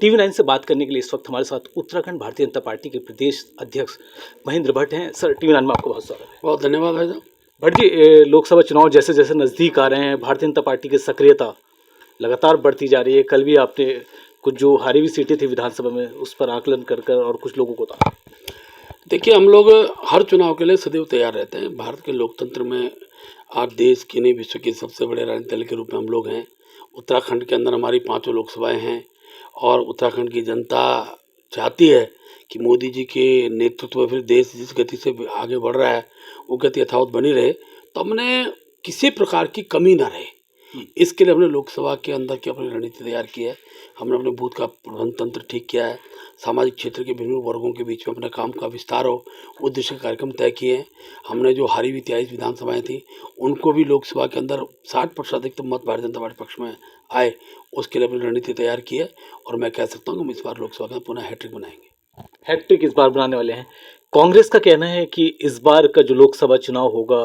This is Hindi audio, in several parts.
TV9 से बात करने के लिए इस वक्त हमारे साथ उत्तराखंड भारतीय जनता पार्टी के प्रदेश अध्यक्ष महेंद्र भट्ट हैं। सर, TV9 में आपको बहुत स्वागत है। बहुत धन्यवाद भाई साहब। भट्ट जी, लोकसभा चुनाव जैसे जैसे नज़दीक आ रहे हैं, भारतीय जनता पार्टी की सक्रियता लगातार बढ़ती जा रही है। कल भी आपने कुछ जो हारी हुई सीटें थी विधानसभा में उस पर आकलन कर और कुछ लोगों को था। देखिए, हम लोग हर चुनाव के लिए सदैव तैयार रहते हैं। भारत के लोकतंत्र में आज देश की नहीं विश्व के सबसे बड़े राजनीतिक दल के रूप में हम लोग हैं। उत्तराखंड के अंदर हमारी 5 लोकसभाएं हैं और उत्तराखंड की जनता चाहती है कि मोदी जी के नेतृत्व में फिर देश जिस गति से आगे बढ़ रहा है वो गति यथावत बनी रहे, तो हमने किसी प्रकार की कमी ना रहे, इसके लिए हमने लोकसभा के अंदर की अपनी रणनीति तैयार की है। हमने अपने बूथ का प्रबंध तंत्र ठीक किया है। सामाजिक क्षेत्र के विभिन्न वर्गों के बीच में अपने काम का विस्तार हो उद्देश्य के कार्यक्रम तय किए हैं। हमने जो हारी हुई 23 विधानसभाएं थी उनको भी लोकसभा के अंदर 60% अधिकतम मत भारतीय जनता पार्टी पक्ष में आए, उसके लिए अपनी रणनीति तैयार की है। और मैं कह सकता हूँ कि हम इस बार लोकसभा में पुनः हैट्रिक बनाएंगे। हैट्रिक इस बार बनाने वाले हैं। कांग्रेस का कहना है कि इस बार का जो लोकसभा चुनाव होगा,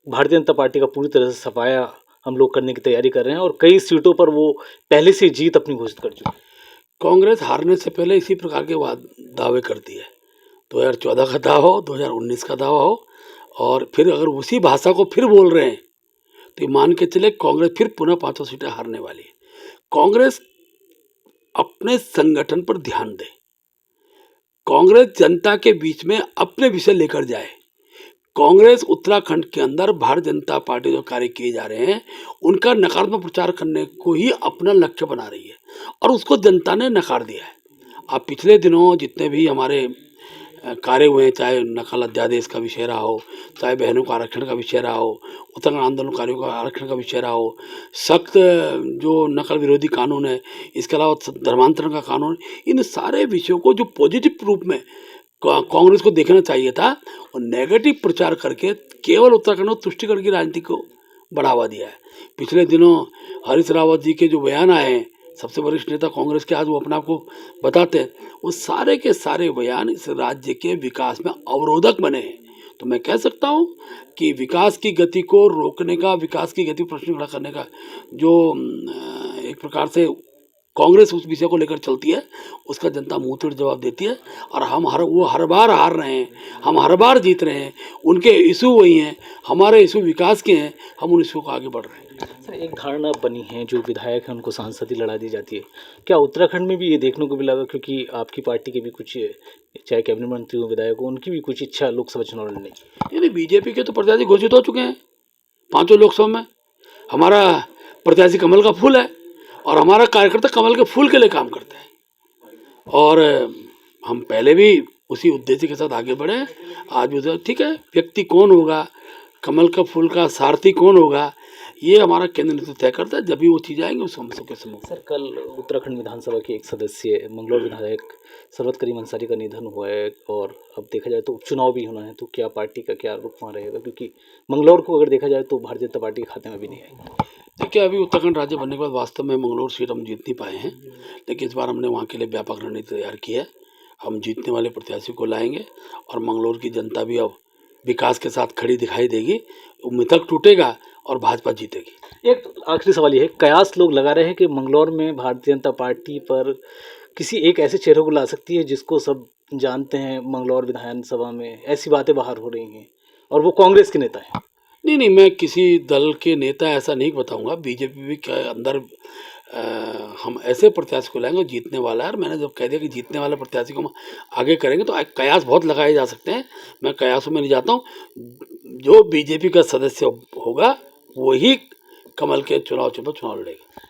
भारतीय जनता पार्टी का पूरी तरह से सफाया हम लोग करने की तैयारी कर रहे हैं और कई सीटों पर वो पहले से जीत अपनी घोषित कर चुके हैं। कांग्रेस हारने से पहले इसी प्रकार के दावे करती है। 2014 का दावा हो, 2019 का दावा हो, और फिर अगर उसी भाषा को फिर बोल रहे हैं तो मान के चले कांग्रेस फिर पुनः 5 सीटें हारने वाली है। कांग्रेस अपने संगठन पर ध्यान दे, कांग्रेस जनता के बीच में अपने विषय लेकर जाए। कांग्रेस उत्तराखंड के अंदर भारतीय जनता पार्टी जो कार्य किए जा रहे हैं उनका नकारात्मक प्रचार करने को ही अपना लक्ष्य बना रही है और उसको जनता ने नकार दिया है। आप पिछले दिनों जितने भी हमारे कार्य हुए हैं, चाहे नकल अध्यादेश का विषय रहा हो, चाहे बहनों का आरक्षण का विषय रहा हो, उत्तराखंड आंदोलनकारियों का आरक्षण का विषय रहा हो, सख्त जो नकल विरोधी कानून है, इसके अलावा धर्मांतरण का कानून, इन सारे विषयों को जो पॉजिटिव रूप में कांग्रेस को देखना चाहिए था और नेगेटिव प्रचार करके केवल उत्तराखंड में तुष्टिकरण की राजनीति को बढ़ावा दिया है। पिछले दिनों हरीश रावत जी के जो बयान आए हैं, सबसे वरिष्ठ नेता कांग्रेस के, आज वो अपने आप को बताते हैं, वो सारे के सारे बयान इस राज्य के विकास में अवरोधक बने हैं। तो मैं कह सकता हूँ कि विकास की गति को रोकने का, विकास की गति प्रश्न खड़ा करने का जो एक प्रकार से कांग्रेस उस विषय को लेकर चलती है, उसका जनता मुंह तोड़ जवाब देती है। और हम हर बार हार रहे हैं, हम हर बार जीत रहे हैं। उनके इशू वही हैं, हमारे इशू विकास के हैं, हम उन इशू को आगे बढ़ रहे हैं। सर, एक धारणा बनी है जो विधायक हैं उनको सांसद ही लड़ा दी जाती है, क्या उत्तराखंड में भी ये देखने को मिला? क्योंकि आपकी पार्टी के भी कुछ, चाहे कैबिनेट मंत्री हो, विधायक हो, उनकी भी कुछ इच्छा लोकसभा चुनाव लड़ने की। यानी बीजेपी के तो प्रत्याशी घोषित हो चुके हैं 5 लोकसभा में। हमारा प्रत्याशी कमल का फूल है और हमारा कार्यकर्ता कमल के फूल के लिए काम करता है और हम पहले भी उसी उद्देश्य के साथ आगे बढ़े, आज भी। ठीक है, व्यक्ति कौन होगा, कमल का फूल का सारथी कौन होगा, ये हमारा केंद्र नेतृत्व तय करता है। जब भी वो चीज़ आएंगे उस समस्या के समूह। सर, कल उत्तराखंड विधानसभा के एक सदस्य मंगलौर विधायक सरवत करीम अंसारी का निधन हुआ है और अब देखा जाए तो उपचुनाव भी होना है, तो क्या पार्टी का क्या रुख वहाँ रहेगा? क्योंकि मंगलौर को अगर देखा जाए तो भारतीय जनता पार्टी के खाते में भी नहीं आएगी। देखिए, अभी उत्तराखंड राज्य बनने के बाद वास्तव में मंगलौर सीट हम जीत नहीं पाए हैं, लेकिन इस बार हमने वहाँ के लिए व्यापक रणनीति तैयार की है। हम जीतने वाले प्रत्याशी को लाएंगे और मंगलौर की जनता भी अब विकास के साथ खड़ी दिखाई देगी, मिथक टूटेगा और भाजपा जीतेगी। एक आखिरी सवाल ये है, कयास लोग लगा रहे हैं कि मंगलौर में भारतीय जनता पार्टी पर किसी एक ऐसे चेहरे को ला सकती है जिसको सब जानते हैं मंगलौर विधानसभा में, ऐसी बातें बाहर हो रही हैं और वो कांग्रेस के नेता है। नहीं, मैं किसी दल के नेता ऐसा नहीं बताऊंगा। बीजेपी भी के अंदर हम ऐसे प्रत्याशी को लाएंगे जीतने वाला है। और मैंने जब कह दिया कि जीतने वाले प्रत्याशी को हम आगे करेंगे तो कयास बहुत लगाए जा सकते हैं। मैं कयासों में नहीं जाता हूँ। जो बीजेपी का सदस्य होगा वही कमल के चुनाव लड़ेगा।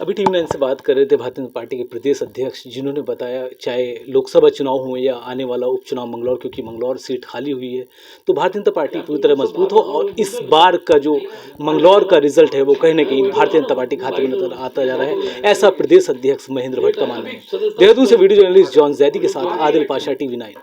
अभी TV9 से बात कर रहे थे भारतीय जनता पार्टी के प्रदेश अध्यक्ष, जिन्होंने बताया चाहे लोकसभा चुनाव हो या आने वाला उपचुनाव मंगलौर, क्योंकि मंगलौर सीट खाली हुई है, तो भारतीय जनता पार्टी पूरी तरह मजबूत हो और इस बार का जो मंगलौर का रिजल्ट है वो कहीं ना कहीं भारतीय जनता पार्टी खाते में नजर आता जा रहा है, ऐसा प्रदेश अध्यक्ष महेंद्र भट्ट का मानना है। देहरादून से वीडियो जर्नलिस्ट जॉन जैदी के साथ आदिल पाशा, TV9।